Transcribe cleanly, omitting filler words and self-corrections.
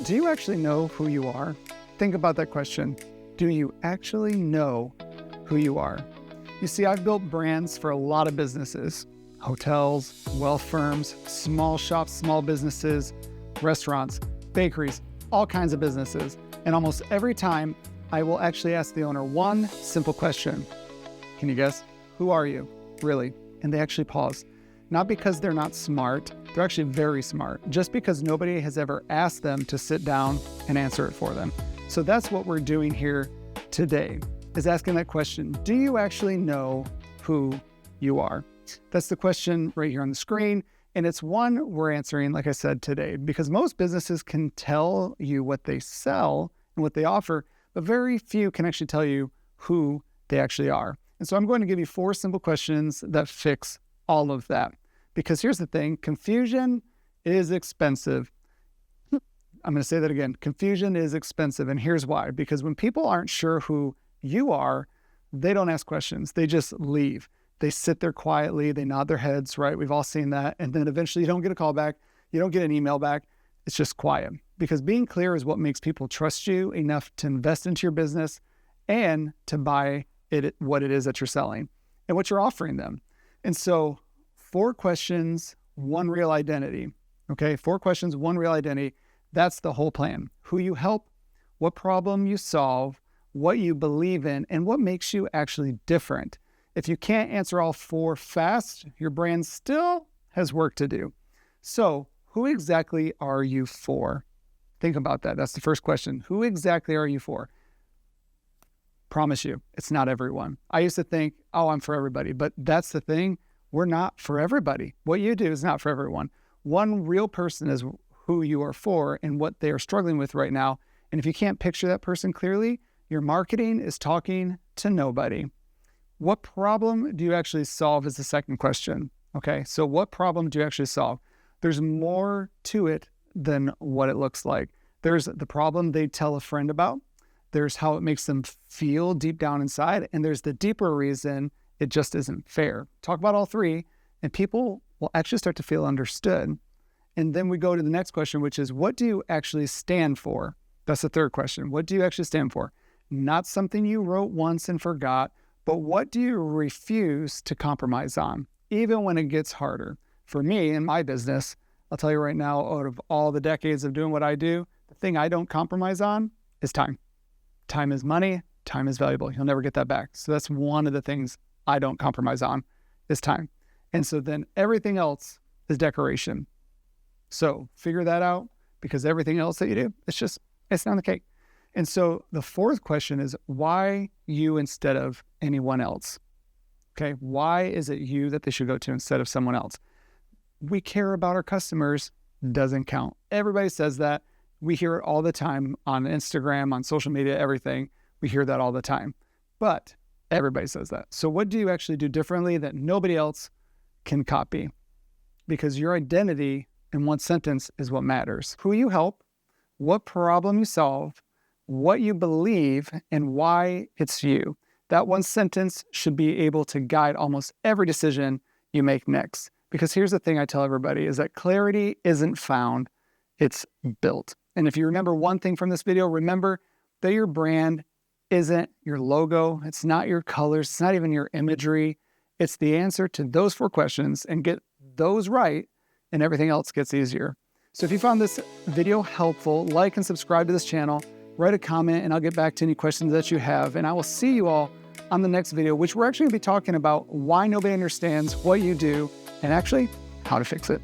Do you actually know who you are? Think about that question. Do you actually know who you are? You see, I've built brands for a lot of businesses, hotels, wealth firms, small shops, small businesses, restaurants, bakeries, all kinds of businesses. And almost every time I will actually ask the owner one simple question. Can you guess? Who are you? Really? And they actually pause. Not because they're not smart, they're actually very smart, just because nobody has ever asked them to sit down and answer it for them. So that's what we're doing here today, is asking that question. Do you actually know who you are? That's the question right here on the screen. And it's one we're answering, like I said, today, because most businesses can tell you what they sell and what they offer, but very few can actually tell you who they actually are. And so I'm going to give you 4 simple questions that fix all of that. Because here's the thing, confusion is expensive. I'm going to say that again. Confusion is expensive. And here's why. Because when people aren't sure who you are, they don't ask questions. They just leave. They sit there quietly. They nod their heads, right? We've all seen that. And then eventually you don't get a call back. You don't get an email back. It's just quiet. Because being clear is what makes people trust you enough to invest into your business and to buy what it is that you're selling and what you're offering them. And so 4 questions, 1 real identity. Okay, 4 questions, 1 real identity. That's the whole plan. Who you help, what problem you solve, what you believe in, and what makes you actually different. If you can't answer all 4 fast, your brand still has work to do. So who exactly are you for? Think about that. That's the first question. Who exactly are you for? Promise you, it's not everyone. I used to think, oh, I'm for everybody. But that's the thing. We're not for everybody. What you do is not for everyone. One real person is who you are for and what they are struggling with right now. And if you can't picture that person clearly, your marketing is talking to nobody. What problem do you actually solve is the second question. Okay, so what problem do you actually solve? There's more to it than what it looks like. There's the problem they tell a friend about. There's how it makes them feel deep down inside. And there's the deeper reason it just isn't fair. Talk about all 3 and people will actually start to feel understood. And then we go to the next question, which is what do you actually stand for? That's the third question. What do you actually stand for? Not something you wrote once and forgot, but what do you refuse to compromise on, even when it gets harder? For me, in my business, I'll tell you right now, out of all the decades of doing what I do, the thing I don't compromise on is time. Time is money. Time is valuable. You'll never get that back. So that's one of the things I don't compromise on is time. And so then everything else is decoration. So figure that out, because everything else that you do, it's on the cake. And so the 4th question is why you instead of anyone else? Okay. Why is it you that they should go to instead of someone else? We care about our customers doesn't count. Everybody says that. We hear it all the time on Instagram, on social media, everything. We hear that all the time, but everybody says that. So what do you actually do differently that nobody else can copy? Because your identity in one sentence is what matters. Who you help, what problem you solve, what you believe, and why it's you. That one sentence should be able to guide almost every decision you make next. Because here's the thing I tell everybody is that clarity isn't found, it's built. And if you remember one thing from this video, remember that your brand isn't your logo. It's not your colors. It's not even your imagery. It's the answer to those 4 questions, and get those right and everything else gets easier. So if you found this video helpful, like and subscribe to this channel, write a comment, and I'll get back to any questions that you have. And I will see you all on the next video, which we're actually going to be talking about why nobody understands what you do and actually how to fix it.